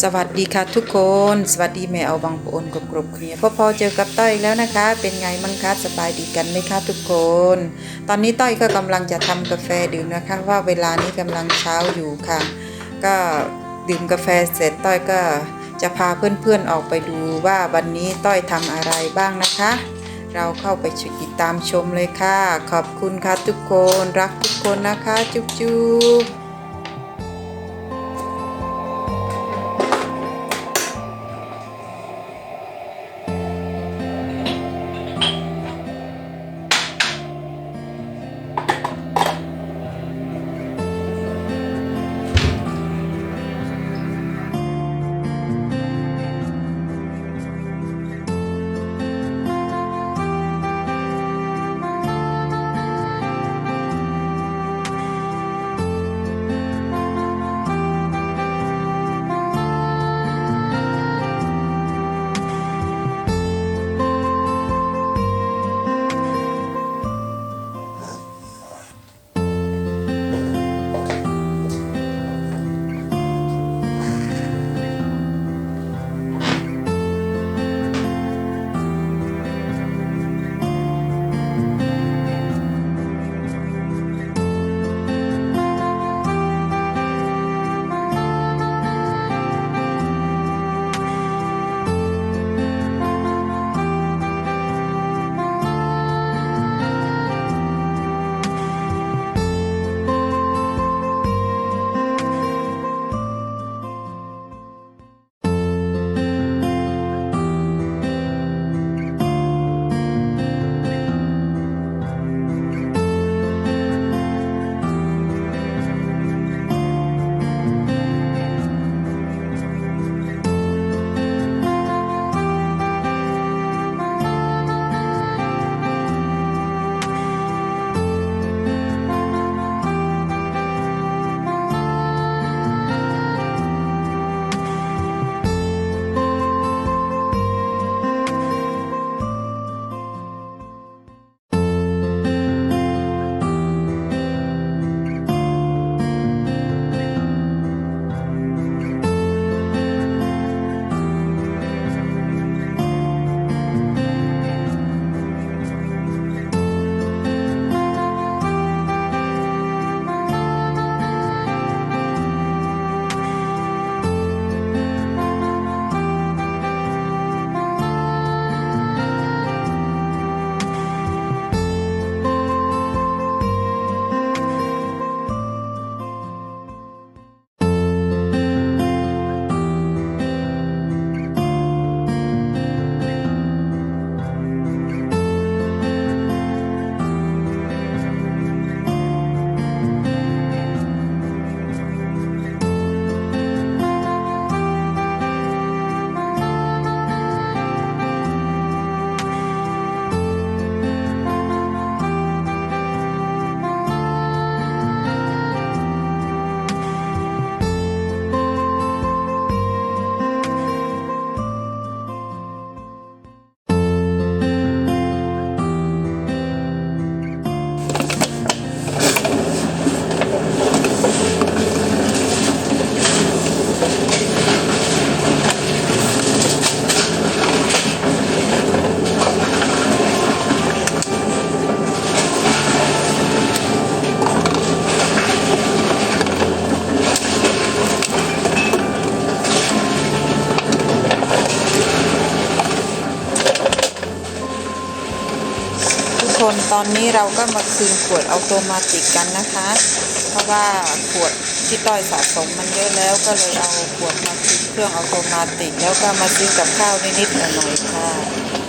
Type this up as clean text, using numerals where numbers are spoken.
สวัสดีค่ะทุกคนสวัสดีแม่เอาบางปอนกรุบเคลียร์พอเจอกับต้อยแล้วนะคะเป็นไงมั่งคะสบายดีกันไหมคะทุกคนตอนนี้ต้อยก็กำลังจะทำกาแฟดื่มนะคะว่าเวลานี้กำลังเช้าอยู่ค่ะก็ดื่มกาแฟเสร็จต้อยก็จะพาเพื่อนๆออกไปดูว่าวันนี้ต้อยทำอะไรบ้างนะคะเราเข้าไปติดตามชมเลยค่ะขอบคุณค่ะทุกคนรักทุกคนนะคะจุ๊บๆทุกคนตอนนี้เราก็มาคืนขวดอัตโนมัติกันนะคะเพราะว่าขวดที่ต้อยสะสมมันเยอะแล้วก็เลยเอาขวดมาคืนเครื่องอัตโนมัติแล้วก็มาซื้อกับข้าวนิดๆหน่อยๆค่ะ